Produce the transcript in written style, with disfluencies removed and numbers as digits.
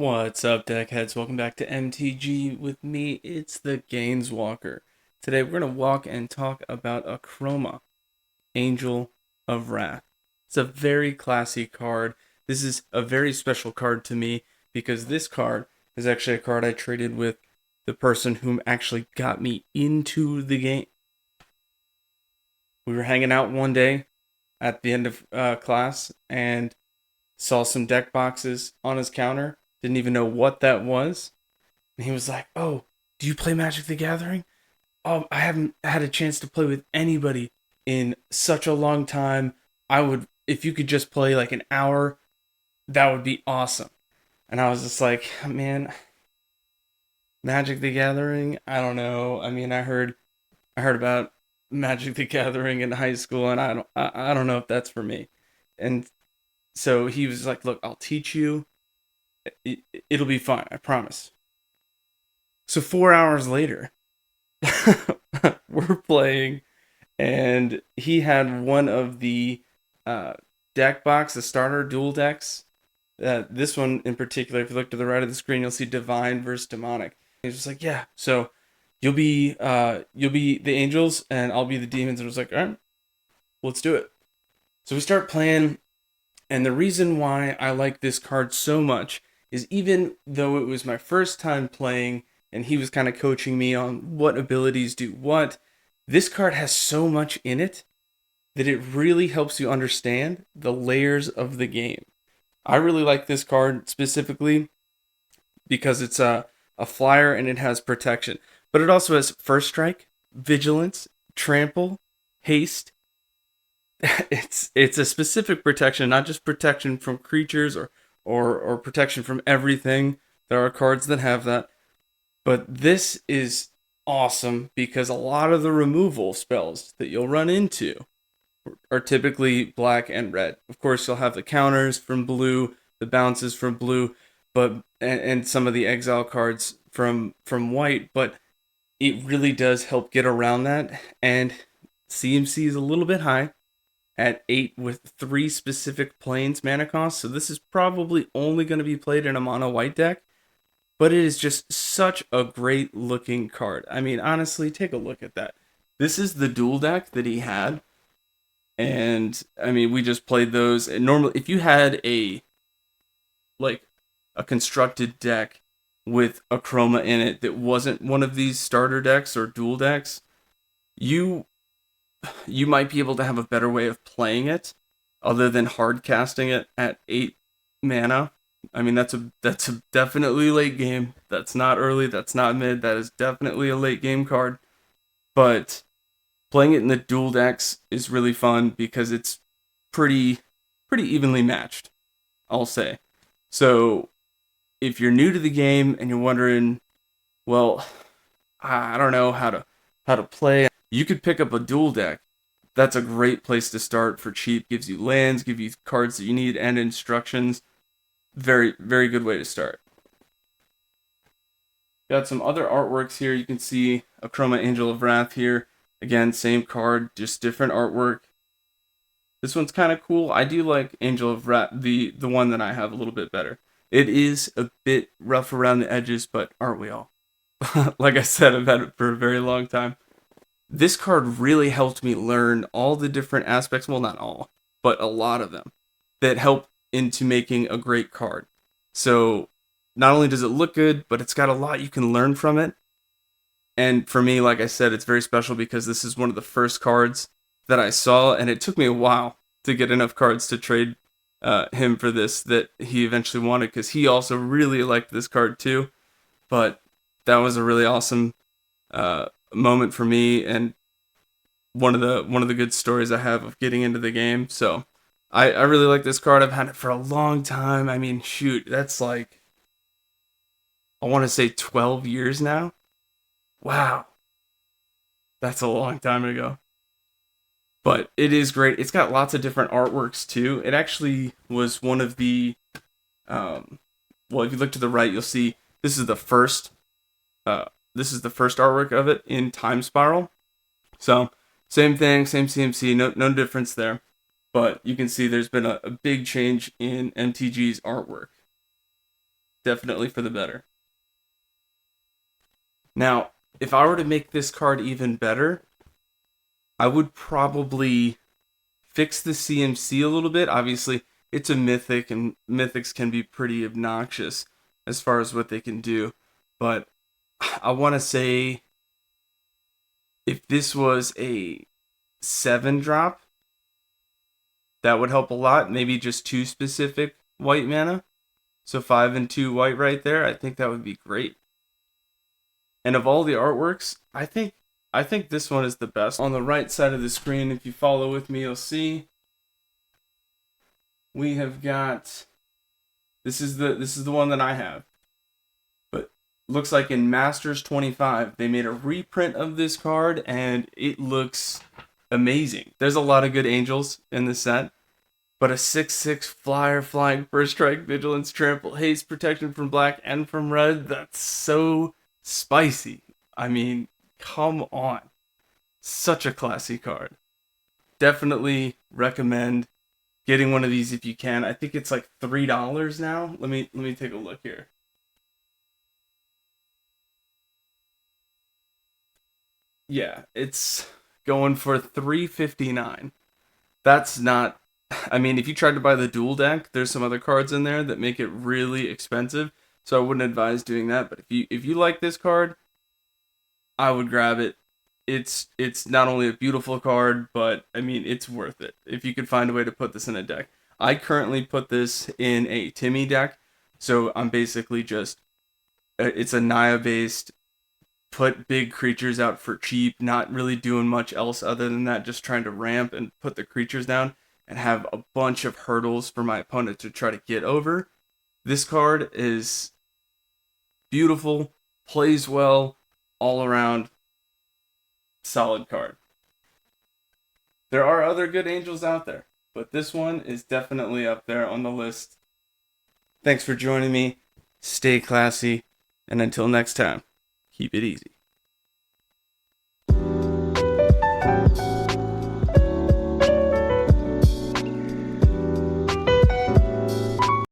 What's up, deckheads? Welcome back to MTG. With me, it's the Gainswalker. Today, we're going to walk and talk about Akroma, Angel of Wrath. It's a very classy card. This is a very special card to me because this card is actually a card I traded with the person whom actually got me into the game. We were hanging out one day at the end of class and saw some deck boxes on his counter. Didn't even know what that was. And he was like, "Oh, do you play Magic the Gathering? Oh, I haven't had a chance to play with anybody in such a long time. If you could just play like an hour, that would be awesome." And I was just like, "Man, Magic the Gathering? I don't know. I mean, I heard about Magic the Gathering in high school, and I don't know if that's for me." And so he was like, "Look, I'll teach you. It'll be fine. I promise." So 4 hours later, we're playing, and he had one of the deck box, the starter dual decks. This one in particular, if you look to the right of the screen, you'll see Divine versus Demonic. He's just like, "Yeah, so you'll be the angels, and I'll be the demons." And I was like, "All right, let's do it." So we start playing, and the reason why I like this card so much is even though it was my first time playing and he was kind of coaching me on what abilities do what, this card has so much in it that it really helps you understand the layers of the game. I really like this card specifically because it's a flyer and it has protection, but it also has first strike, vigilance, trample, haste. It's a specific protection, not just protection from creatures or protection from everything. There are cards that have that, but this is awesome because a lot of the removal spells that you'll run into are typically black and red. Of course, you'll have the counters from blue, the bounces from blue, but and some of the exile cards from white, but it really does help get around that. And CMC is a little bit high at 8 with 3 specific planes mana cost, so this is probably only going to be played in a mono white deck, but it is just such a great looking card. I mean, honestly, take a look at that. This is the dual deck that he had, and I mean, we just played those. And normally, if you had like a constructed deck with Akroma in it that wasn't one of these starter decks or dual decks, you you might be able to have a better way of playing it other than hard casting it at 8 mana. I mean, that's a definitely late game. That's not early, that's not mid. That is definitely a late game card. But playing it in the dual decks is really fun because it's pretty evenly matched, I'll say. So, if you're new to the game and you're wondering, well, I don't know how to play, you could pick up a dual deck. That's a great place to start for cheap. Gives you lands, give you cards that you need, and instructions. Very, very good way to start. Got some other artworks here. You can see Akroma Angel of Wrath here. Again, same card, just different artwork. This one's kind of cool. I do like Angel of Wrath, the one that I have, a little bit better. It is a bit rough around the edges, but aren't we all? Like I said, I've had it for a very long time. This card really helped me learn all the different aspects, well, not all, but a lot of them, that help into making a great card. So not only does it look good, but it's got a lot you can learn from it. And for me, like I said, it's very special because this is one of the first cards that I saw, and it took me a while to get enough cards to trade him for this that he eventually wanted, because he also really liked this card too. But that was a really awesome moment for me, and one of the good stories I have of getting into the game. So I really like this card. I've had it for a long time. I mean, shoot, that's like, I want to say 12 years now. Wow, that's a long time ago. But it is great. It's got lots of different artworks too. It actually was one of the well, if you look to the right, you'll see this is the first uh, artwork of it in Time Spiral. So same thing, same CMC, no difference there. But you can see there's been a big change in MTG's artwork. Definitely for the better. Now, if I were to make this card even better, I would probably fix the CMC a little bit. Obviously, it's a mythic, and mythics can be pretty obnoxious as far as what they can do. But I want to say if this was a 7 drop, that would help a lot. Maybe just 2 specific white mana. So 5 and 2 white right there. I think that would be great. And of all the artworks, I think this one is the best. On the right side of the screen, if you follow with me, you'll see we have got this is the one that I have. But looks like in Masters 25, they made a reprint of this card and it looks amazing. There's a lot of good angels in the set, but a 6/6 flyer flying first strike, vigilance, trample, haste, protection from black and from red, that's so spicy. I mean, come on. Such a classy card. Definitely recommend getting one of these if you can. I think it's like $3 now. Let me take a look here. Yeah, it's going for $3.59. That's not. I mean, if you tried to buy the dual deck, there's some other cards in there that make it really expensive. So I wouldn't advise doing that. But if you like this card, I would grab it. It's not only a beautiful card, but I mean it's worth it if you could find a way to put this in a deck. I currently put this in a Timmy deck, so I'm basically just it's a Naya based put big creatures out for cheap, not really doing much else other than that, just trying to ramp and put the creatures down and have a bunch of hurdles for my opponent to try to get over. This card is beautiful, plays well, all around solid card. There are other good angels out there, but this one is definitely up there on the list. Thanks for joining me. Stay classy, and until next time, keep it easy.